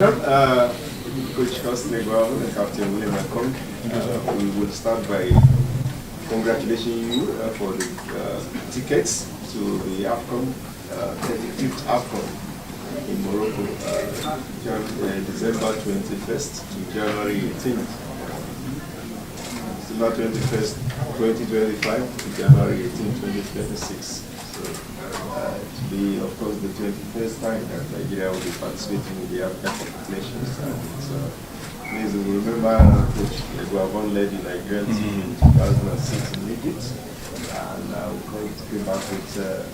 Coach Torsten Eguavoen and Captain Bizimana. We will start by congratulating you for the tickets to the AFCON, 35th AFCON in Morocco, December 21st to January 18th. December 21st, 2025 to January 18th, 2026. So it will be, of course, the 21st time that Nigeria will be participating in the AFCON competitions. And it's amazing. We remember Coach Eguavoen led the Nigerian team in 2006 in Egypt, and we came back with a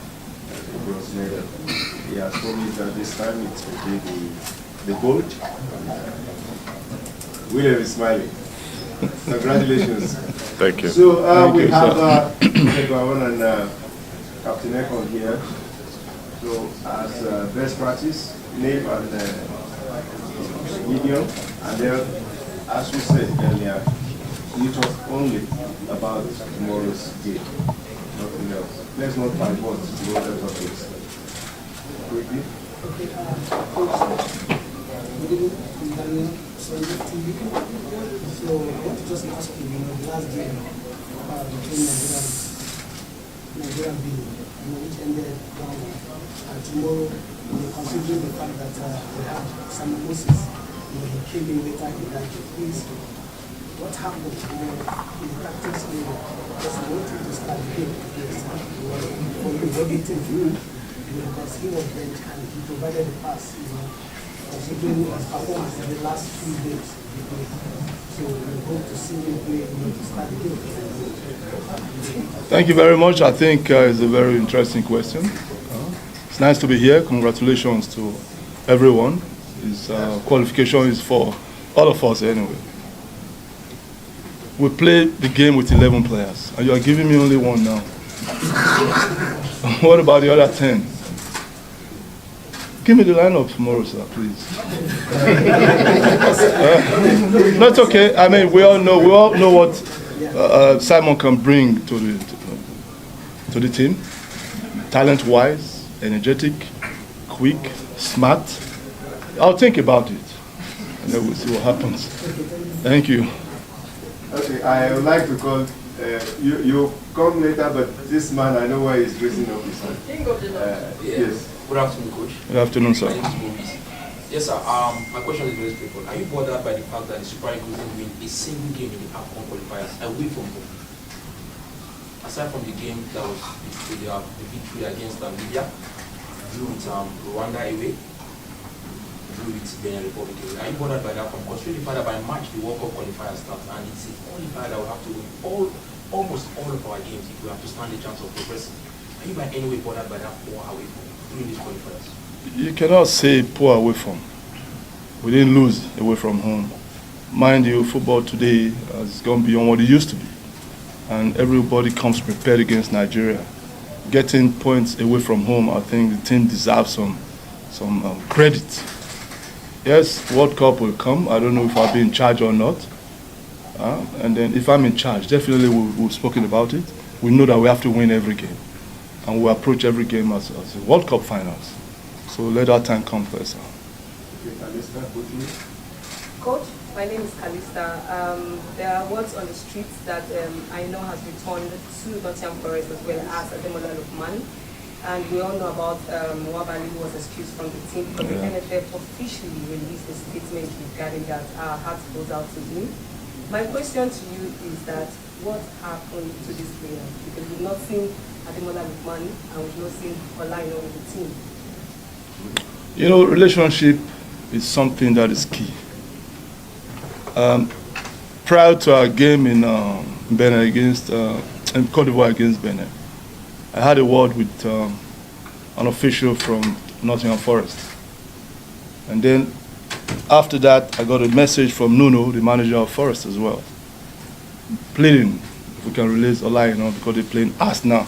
bronze medal. He has promised that this time it will be the gold. William is smiling. Congratulations. Thank you. So we have Eguavoen and Captain Ekong here. So as best practice, name and medium, and then as we said earlier, you talk only about tomorrow's game, nothing else. Let's not divert to other topics. Quickly. Okay, good evening, Daniel. So I want to just ask you, the last game between Nigeria and Benin, which ended 1-1. And tomorrow, considering the fact that we have some Moses, he came in later in that please, what happened in the tactics area? Because I want you to start the game for you, what do you think? Because he was benched and he provided the pass, considering his performance in the last few days. So we hope to see him play to start the game. Thank you very much. I think it's a very interesting question. It's nice to be here. Congratulations to everyone. This qualification is for all of us anyway. We played the game with 11 players, and you are giving me only one now. What about the other 10? Give me the lineup tomorrow, sir, please. No, it's okay. I mean, we all know what Simon can bring to the team. Talent-wise, energetic, quick, smart. I'll think about it, and then we'll see what happens. Thank you. Okay, I would like to call, you come later, but this man, I know why he's raising up his hand. Yes. Good afternoon, Coach. Good afternoon, sir. My name is Maurice. Yes, sir. My question is very straightforward. Are you bothered by the fact that the Super Eagles didn't win a single game in the AFCON Qualifiers away from home? Aside from the game that was the victory against Nigeria, drew with Rwanda away, drew with Benin Republic away. Are you bothered by that? Considering the fact that by March the World Cup qualifier starts, and it's a qualifier that will have to win almost all of our games if we have to stand a chance of progressing. Are you by any way bothered by that poor away from during these qualifiers? You cannot say poor away from. We didn't lose away from home. Mind you, football today has gone beyond what it used to be. And everybody comes prepared against Nigeria. Getting points away from home, I think the team deserves some credit. Yes, World Cup will come. I don't know if I'll be in charge or not. And then if I'm in charge, definitely we've spoken about it. We know that we have to win every game. And we approach every game as a World Cup finals. So let that time come first. Coach, my name is Kalista. There are words on the streets that I know has returned to Nottingham Forest as well as Ademola Lookman. And we all know about Wabali, who was excused from the team, but the NFF officially released a statement regarding that. Our heart goes out to him. My question to you is that what happened to this player? Because we've not seen Ademola Lookman and we've not seen Olaino with the team. You know, relationship is something that is key. Prior to our game in Benin against in Cote d'Ivoire against Benin, I had a word with an official from Nottingham Forest, and then after that I got a message from Nuno, the manager of Forest as well, pleading if we can release Olaino because they're playing us now,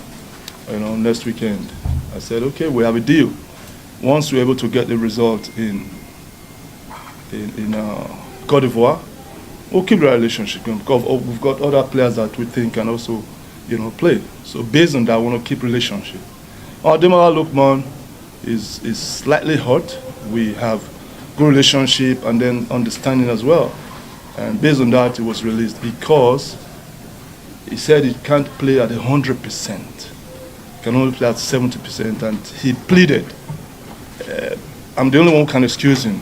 next weekend. I said, okay, we have a deal. Once we're able to get the result in Cote d'Ivoire, we'll keep the relationship going because we've got other players that we think can also, play. So based on that, we want to keep relationship. Ademola Lookman is slightly hurt. We have good relationship and then understanding as well. And based on that, he was released because he said he can't play at 100%. He can only play at 70%, and he pleaded. I'm the only one who can excuse him.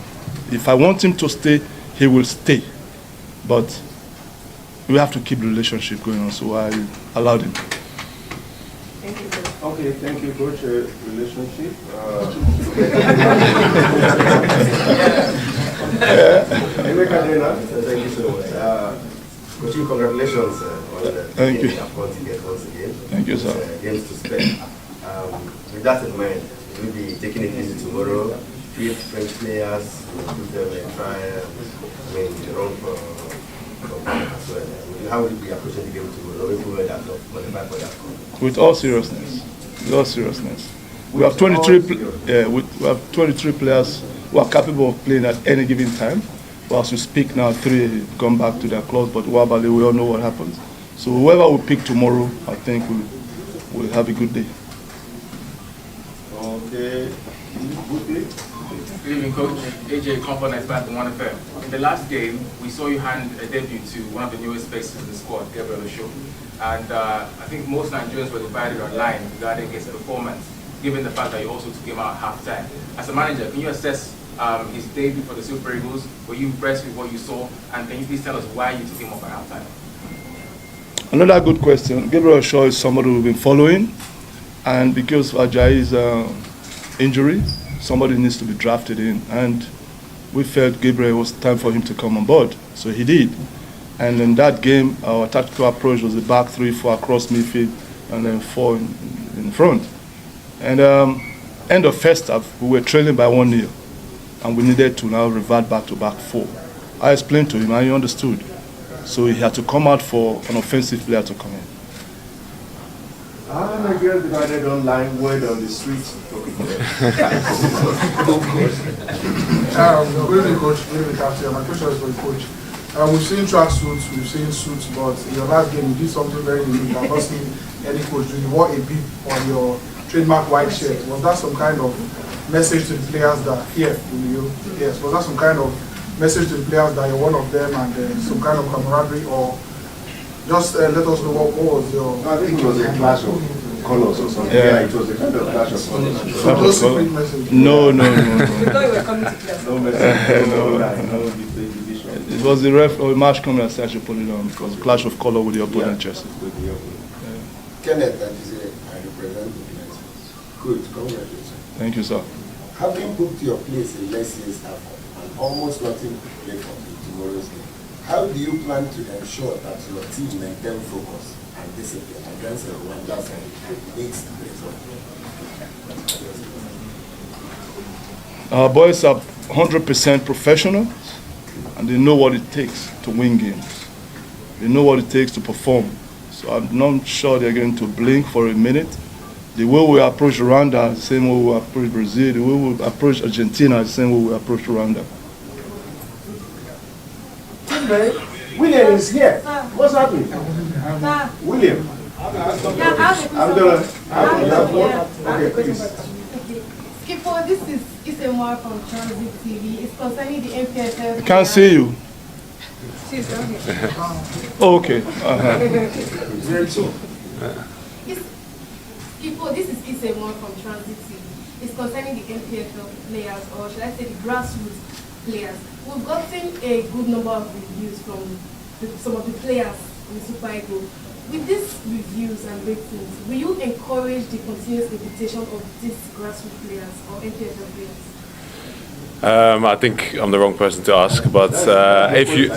If I want him to stay, he will stay. But we have to keep the relationship going on, so I allowed him. Thank you, Coach. Okay, thank you, Coach. Relationship. Thank you so much. Coach, congratulations on the Thank you. AFCON ticket once again. Thank you, sir. Games to spend. With that in mind, we'll be taking it easy tomorrow. 3 French players, put them and try, the run for as well. How will we approach the game tomorrow if we were that top, qualify for that AFCON? With all seriousness. With all seriousness. We have 23. We have 23 players who are capable of playing at any given time. Well, as we speak now, 3 have gone back to their clubs, but Wabale, we all know what happens. So whoever we pick tomorrow, I think we'll have a good day. Okay. Good evening, Coach. AJ Components back in 1FM. In the last game, we saw you hand a debut to one of the newest faces in the squad, Gabriel Osho. And I think most Nigerians were divided online regarding his performance, given the fact that you also took him out at half-time. As a manager, can you assess his debut for the Super Eagles? Were you impressed with what you saw? And can you please tell us why you took him off at half-time? Another good question. Gabriel Shaw is somebody we've been following, and because of Ajayi's injury, somebody needs to be drafted in, and we felt Gabriel was time for him to come on board, so he did. And in that game, our tactical approach was a back 3, 4 across midfield, and then 4 in front. And end of first half, we were trailing by 1-0, and we needed to now revert back to back 4. I explained to him, and he understood. So he had to come out for an offensive player to come in. Nigerians divided online, word on the streets. Good evening, Coach. Good evening, Captain. My question is for the coach. We've seen track suits, we've seen suits, but in your last game you did something very unique. I've not seen any coach do. You wore a bib on your trademark white shirt. Was that some kind of message to the players that here in the yes? Was that some kind of message to the players that you're one of them, and some kind of camaraderie, or just let us know what was your... I think it was a clash of colors or something. Yeah, it was a kind of clash of colors. So no secret message? No. We thought you were coming to class. No, It was the ref or the match coming and said I should put it on because clash of color with the opponent jersey. Kenneth, that is it. I represent the players. Good, congratulations. Thank you, sir. Having booked your place in next year's AFCON and almost nothing to play for tomorrow's game, how do you plan to ensure that your team maintain focus and discipline against Rwanda and needs the result? Our boys are 100% professional, and they know what it takes to win games. They know what it takes to perform. So I'm not sure they're going to blink for a minute. The way we approach Rwanda, the same way we approach Brazil, the way we approach Argentina, the same way we approach Rwanda. William is here. What's happening? William. Okay, please. Skipper, this is Isemwa from Transit TV. It's concerning the MPFL. I can't see you. She's down here. Oh, okay. Skipper, this is Isemwa from Transit TV. It's concerning the MPFL players, or should I say the grassroots players. We've gotten a good number of reviews from some of the players in the Super Eagles. With these reviews and ratings, will you encourage the continuous reputation of these grassroots players or MPFL players? I think I'm the wrong person to ask, but if you,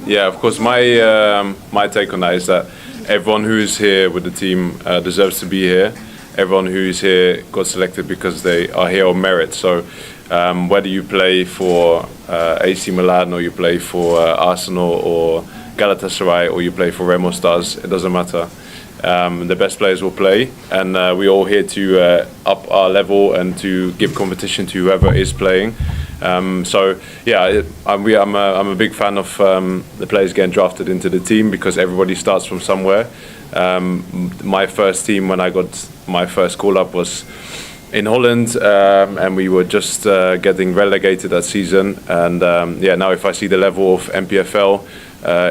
yeah, of course, my take on that is that everyone who is here with the team deserves to be here. Everyone who is here got selected because they are here on merit. So whether you play for AC Milan or you play for Arsenal or Galatasaray or you play for Remo Stars, it doesn't matter. The best players will play, and we're all here to up our level and to give competition to whoever is playing. So yeah, I'm a big fan of the players getting drafted into the team because everybody starts from somewhere. My first team when I got my first call up was in Holland, and we were just getting relegated that season. And yeah, now if I see the level of MPFL,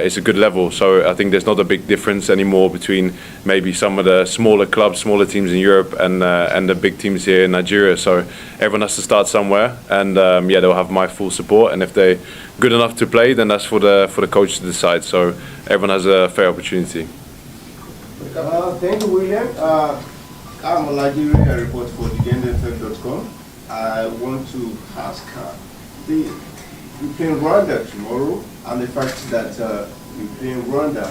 it's a good level. So I think there's not a big difference anymore between maybe some of the smaller clubs, smaller teams in Europe, and the big teams here in Nigeria. So everyone has to start somewhere, and yeah, they'll have my full support. And if they're good enough to play, then that's for the coach to decide. So everyone has a fair opportunity. Thank you, William. I'm a Nigeria report for thegendefm.com. I want to ask you play Rwanda tomorrow, and the fact that you play Rwanda,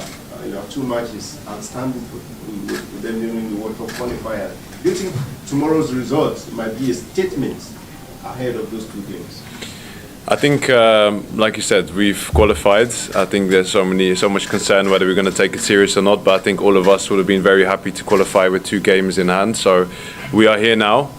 you have 2 matches outstanding with them in the World Cup qualifiers. Do you think tomorrow's results might be a statement ahead of those 2 games? I think, like you said, we've qualified. I think there's so much concern whether we're going to take it serious or not. But I think all of us would have been very happy to qualify with 2 games in hand. So we are here now.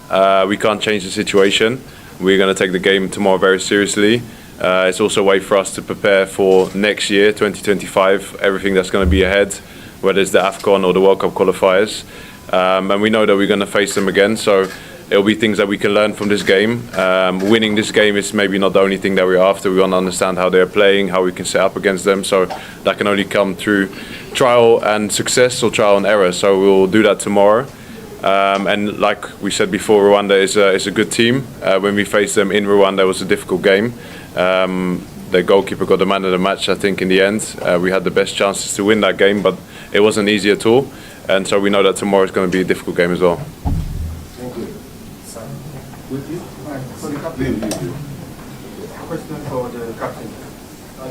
We can't change the situation. We're going to take the game tomorrow very seriously. It's also a way for us to prepare for next year, 2025. Everything that's going to be ahead, whether it's the AFCON or the World Cup qualifiers. And we know that we're going to face them again. So it'll be things that we can learn from this game. Winning this game is maybe not the only thing that we're after. We want to understand how they're playing, how we can set up against them. So that can only come through trial and success or trial and error. So we'll do that tomorrow. And like we said before, Rwanda is a good team. When we faced them in Rwanda, it was a difficult game. The goalkeeper got the man of the match, I think, in the end. We had the best chances to win that game, but it wasn't easy at all. And so we know that tomorrow is going to be a difficult game as well. With you? For the captain. Question for the captain.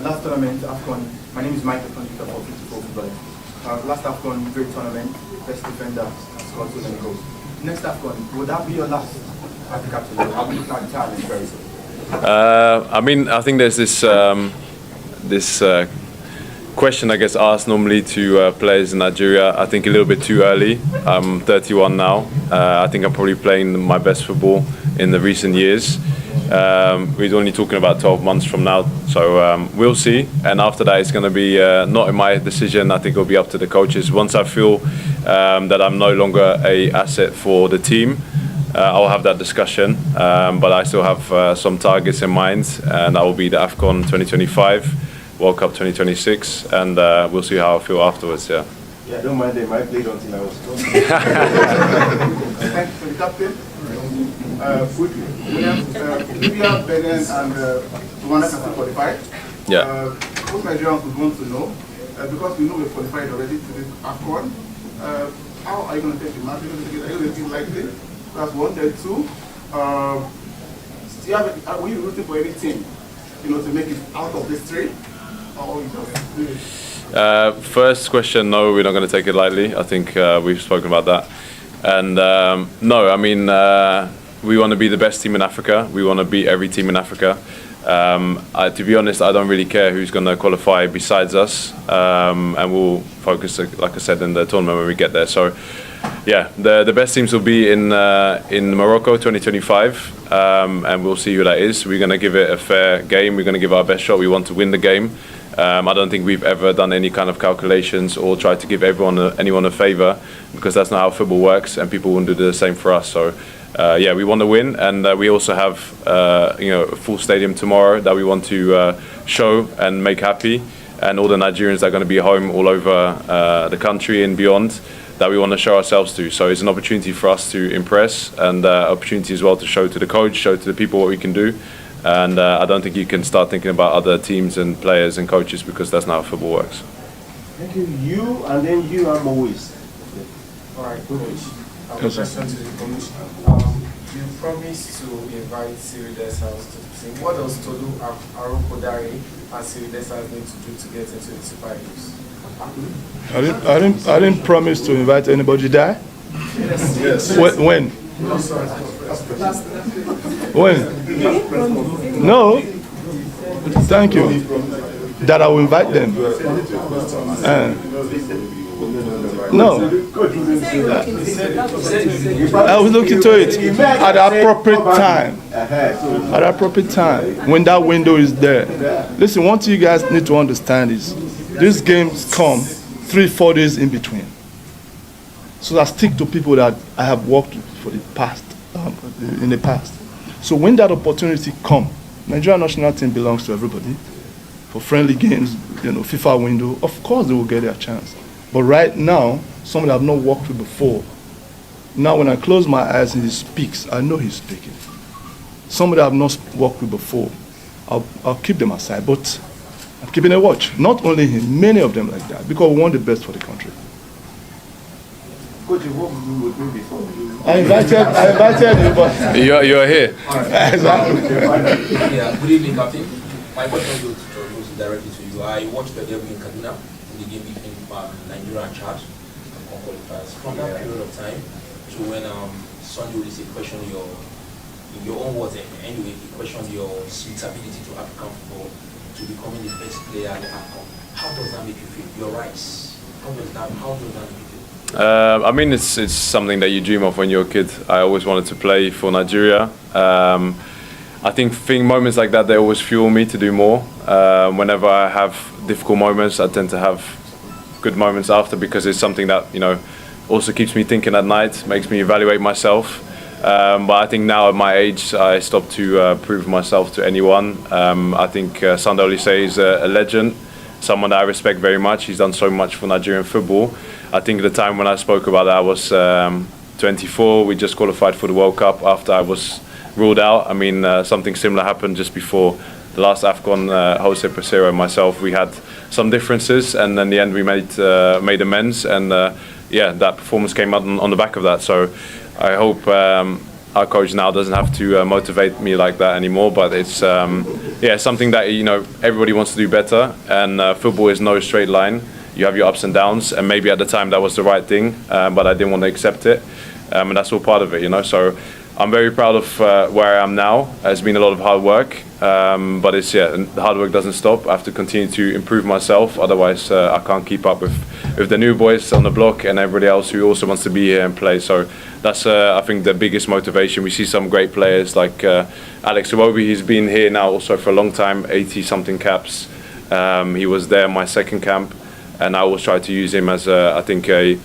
Last tournament, AFCON, my name is Michael from the for 54 football. Last AFCON, great tournament, best defender, scored 2 many goals. Next AFCON, would that be your last as the captain? I'll be looking at the challenge very soon. I mean, I think there's this question I guess asked normally to players in Nigeria. I think a little bit too early. I'm 31 now. I think I'm probably playing my best football in the recent years. We're only talking about 12 months from now, so we'll see. And after that, it's going to be not in my decision. I think it'll be up to the coaches. Once I feel that I'm no longer an asset for the team, I'll have that discussion. But I still have some targets in mind, and that will be the AFCON 2025, World Cup 2026, and we'll see how I feel afterwards. Yeah. Yeah, don't mind them. I played until I was 12. Thank you for the captain. Quickly, William, Libya, Benin, and Rwanda can qualify. Yeah. Most Nigerians would want to know, because we know we've qualified already to the AFCON. How are you going to take the match? Are you going to take it likely? That's 1. Then 2. Are we rooting for any team, to make it out of this 3? Or you just do it? First question, no, we're not going to take it lightly. I think we've spoken about that. And no, I mean, we want to be the best team in Africa. We want to beat every team in Africa. To be honest, I don't really care who's going to qualify besides us. And we'll focus, like I said, in the tournament when we get there. So, yeah, the best teams will be in Morocco 2025. And we'll see who that is. We're going to give it a fair game. We're going to give our best shot. We want to win the game. I don't think we've ever done any kind of calculations or tried to give anyone a favour, because that's not how football works, and people won't do the same for us. So, yeah, we want to win, and we also have a full stadium tomorrow that we want to show and make happy, and all the Nigerians that are going to be home all over the country and beyond, that we want to show ourselves to. So it's an opportunity for us to impress, and opportunity as well to show to the coach, show to the people what we can do. And I don't think you can start thinking about other teams and players and coaches, because that's not how football works. Thank you. You, and then you, I'm always. All right, coach. I have a question to the coach. You promised to invite Sirius House to sing. What does Tolu Arokodare and Sirius House need to do to get into the Super Eagles? I didn't promise to invite anybody, did I? Yes. When? When? No. Thank you. That I will invite them. No. I will look into it at the appropriate time. At the appropriate time, when that window is there. Listen, one thing you guys need to understand is these games come 3-4 days in between. So I stick to people that I have worked with for the past in the past. So when that opportunity comes, Nigeria national team belongs to everybody. For friendly games, FIFA window, of course they will get their chance. But right now, somebody I've not worked with before, now when I close my eyes and he speaks, I know he's speaking. Somebody I've not worked with before, I'll keep them aside, but I'm keeping a watch. Not only him, many of them like that, because we want the best for the country. Coach, you worked with me before. I invited you, but You're here. Exactly. Yeah, good evening, Captain. My question goes directly to you. I watched the game in Kaduna, in the game between Nigeria and Chad, AFCON Qualifiers. From that period of time to when Sunday Olise questioned in your own words anyway, he questioned your suitability to African football, to becoming the best player at the AFCON. How does that make you feel? Your rights. How does that make you feel? I mean, it's something that you dream of when you're a kid. I always wanted to play for Nigeria. I think moments like that, they always fuel me to do more. Whenever I have difficult moments, I tend to have good moments after, because it's something that, also keeps me thinking at night, makes me evaluate myself. But I think now at my age, I stopped to prove myself to anyone. I think Sunday Olise is a legend, someone that I respect very much. He's done so much for Nigerian football. I think the time when I spoke about that, I was 24. We just qualified for the World Cup after I was ruled out. I mean, something similar happened just before the last AFCON. Jose Pesero and myself, we had some differences, and in the end we made amends, and yeah, that performance came out on the back of that. So I hope our coach now doesn't have to motivate me like that anymore, but it's something that everybody wants to do better, and football is no straight line. You have your ups and downs, and maybe at the time that was the right thing, but I didn't want to accept it, and that's all part of it, So I'm very proud of where I am now. It's been a lot of hard work, but the hard work doesn't stop. I have to continue to improve myself, otherwise I can't keep up with the new boys on the block and everybody else who also wants to be here and play. So that's I think the biggest motivation. We see some great players like Alex Iwobi. He's been here now also for a long time, 80-something caps. He was there my second camp, and I always try to use him as I think a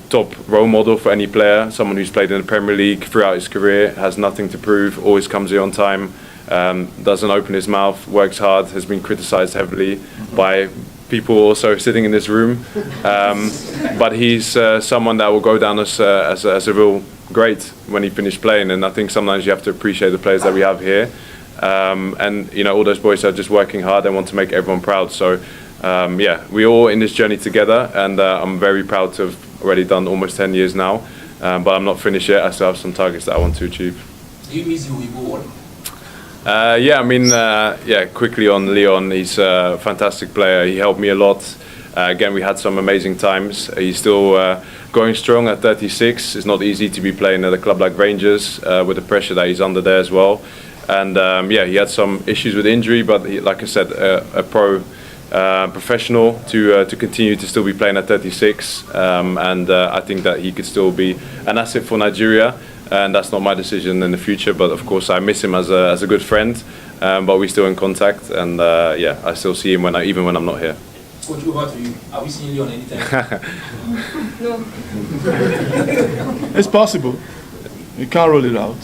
top role model for any player, someone who's played in the Premier League throughout his career, has nothing to prove, always comes here on time, doesn't open his mouth, works hard, has been criticised heavily by people also sitting in this room, but he's someone that will go down as a real great when he finished playing, and I think sometimes you have to appreciate the players that we have here, and all those boys are just working hard and want to make everyone proud. So we're all in this journey together, and I'm very proud to have already done almost 10 years now, but I'm not finished yet. I still have some targets that I want to achieve. Do you miss Eguavoen? Quickly on Leon, he's a fantastic player. He helped me a lot. Again, we had some amazing times. He's still going strong at 36. It's not easy to be playing at a club like Rangers with the pressure that he's under there as well. And he had some issues with injury, but like I said, a professional to continue to still be playing at 36, and I think that he could still be an asset for Nigeria, and that's not my decision in the future, but of course I miss him as a good friend, but we're still in contact, and I still see him even when I'm not here. Coach, over to you. Are we seeing Leon anytime? No. It's possible. You can't rule it out.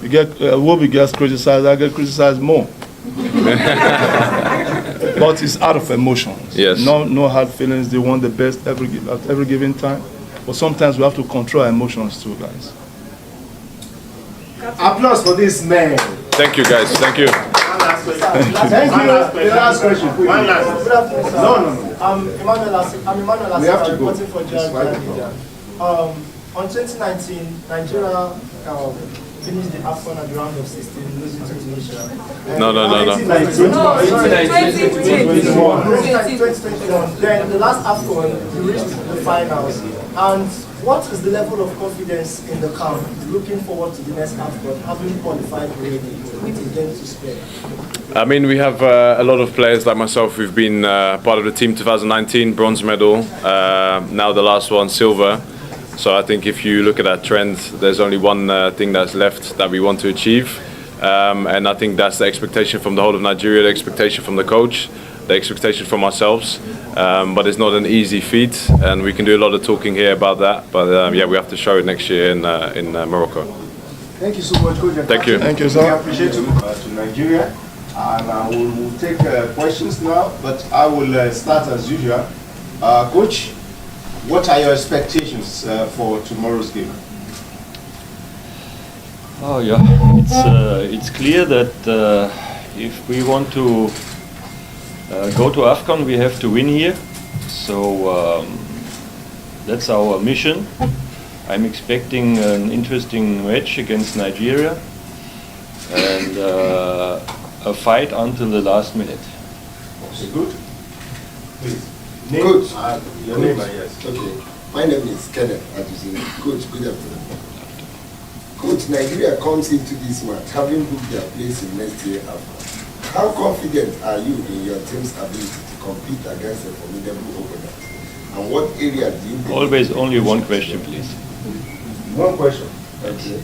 You get Iwobi gets criticized, I get criticized more. But it's out of emotions. Yes. No hard feelings. They want the best at every given time. But sometimes we have to control our emotions too, guys. Applause for this man. Thank you, guys. Thank you. Thank you. The last question. One last. No. I'm Emmanuel We have to I'm go. reporting for Djihad. On 2019, Nigeria finished the AFCON at the round of 16, losing to Tunisia. No. 2021. Then the last AFCON, you reached the finals. And what is the level of confidence in the camp looking forward to the next AFCON, having qualified already with a game to spare? I mean, we have a lot of players like myself who've been part of the team 2019, bronze medal, now the last one, silver. So I think if you look at that trend, there's only one thing that's left that we want to achieve. And I think that's the expectation from the whole of Nigeria, the expectation from the coach. the expectation from ourselves. But it's not an easy feat, and we can do a lot of talking here about that. But yeah, we have to show it next year in Morocco. Thank you so much, Coach. Thank you. Thank you, We sir. appreciate you to Nigeria, and we'll take questions now. But I will start as usual. Coach, what are your expectations for tomorrow's game? Oh yeah, it's clear that if we want to go to AFCON, we have to win here. So that's our mission. I'm expecting an interesting match against Nigeria and a fight until the last minute. Okay, good. Please. Coach. Your name, yes. Okay. My name is Kenneth Aduzini. Coach, good afternoon. Coach, Nigeria comes into this match having booked their place in next year AFCON. How confident are you in your team's ability to compete against a formidable opponent? And what area do you think? Always only one question, please. One question. Okay.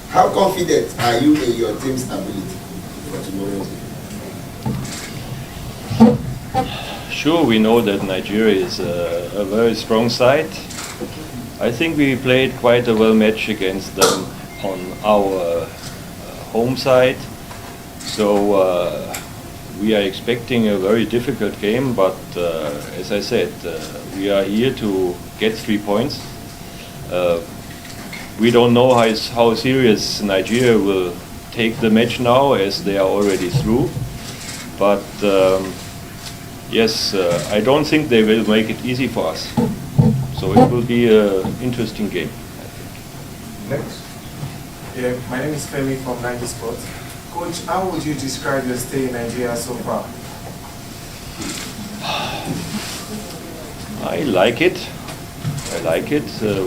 How confident are you in your team's ability for tomorrow's game? Sure, we know that Nigeria is a very strong side. I think we played quite a well match against them on our home side. So we are expecting a very difficult game, but as I said, we are here to get 3 points. We don't know how serious Nigeria will take the match now, as they are already through. But yes, I don't think they will make it easy for us. So it will be an interesting game, I think. Next. Yeah, my name is Femi from 90 Sports. Coach, how would you describe your stay in Nigeria so far? I like it.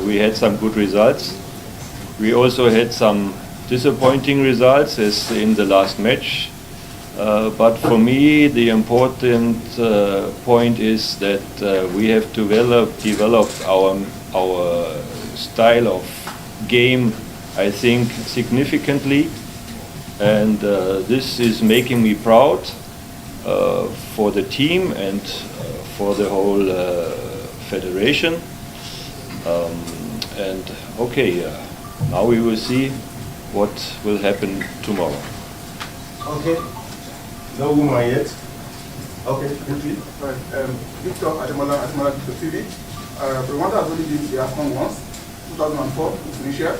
We had some good results. We also had some disappointing results, as in the last match. But for me, the important point is that we have developed our style of game, I think, significantly, and this is making me proud for the team and for the whole federation. And okay, now we will see what will happen tomorrow. Okay. No woman yet. Okay, quickly. Right. Victor Ademola TV. Rwanda has only been the AFCON once, 2004 in Tunisia.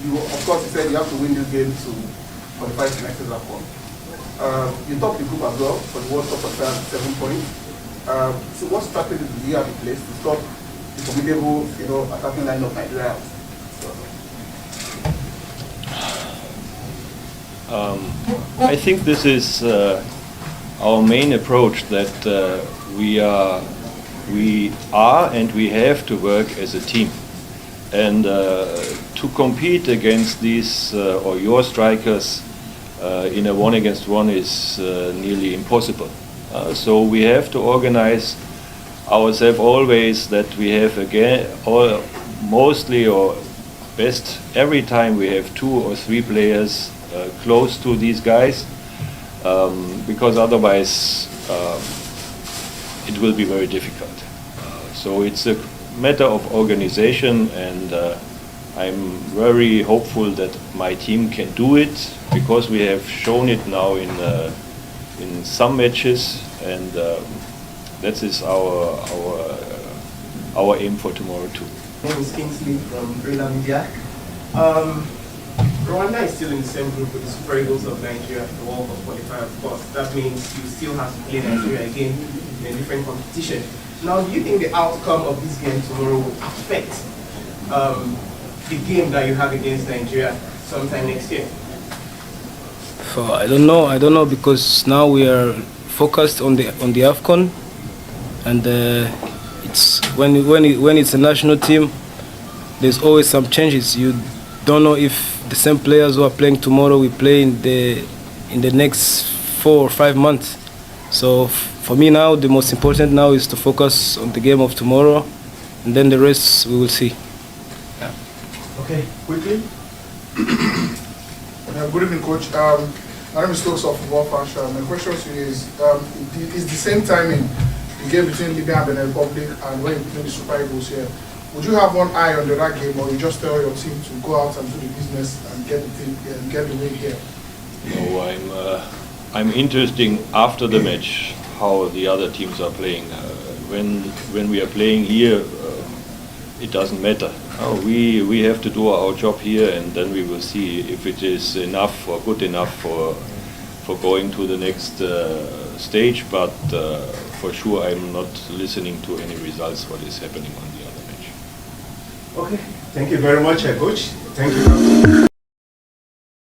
You, of course, you said you have to win this game to qualify to next AFCON. You topped the group as well for the World Cup qualifiers at 7 points. So what strategy do you have in place to stop the formidable, attacking line of Nigeria? I think this is our main approach, that we are and we have to work as a team, and to compete against these or your strikers in a 1-against-1 is nearly impossible. So we have to organize ourselves always that we have mostly or best every time we have 2 or 3 players close to these guys, because otherwise it will be very difficult. So it's a matter of organization, and I'm very hopeful that my team can do it, because we have shown it now in some matches, and that is our aim for tomorrow too. My name is Kingsley from Rela Media. Rwanda is still in the same group with the Super Eagles of Nigeria, the World Cup qualifier, of course. That means you still have to play Nigeria again in a different competition. Now, do you think the outcome of this game tomorrow will affect the game that you have against Nigeria sometime next year? I don't know, because now we are focused on the AFCON, and it's when it's a national team, there's always some changes. You don't know if the same players who are playing tomorrow will play in the next 4 or 5 months. So for me now, the most important now is to focus on the game of tomorrow, and then the rest we will see. Okay, quickly. Good evening, Coach. My name is Torsten of Football Fashion. My question to you is the same timing the game between Libya and Benin Republic and when you play the Super Eagles here. Would you have one eye on that game, or you just tell your team to go out and do the business and get the team and get the win here? No, I'm interested after the match how the other teams are playing. When we are playing here, it doesn't matter. We have to do our job here, and then we will see if it is enough or good enough for going to the next stage. But for sure, I'm not listening to any results what is happening on the other match. Okay, thank you very much, Coach. Thank you.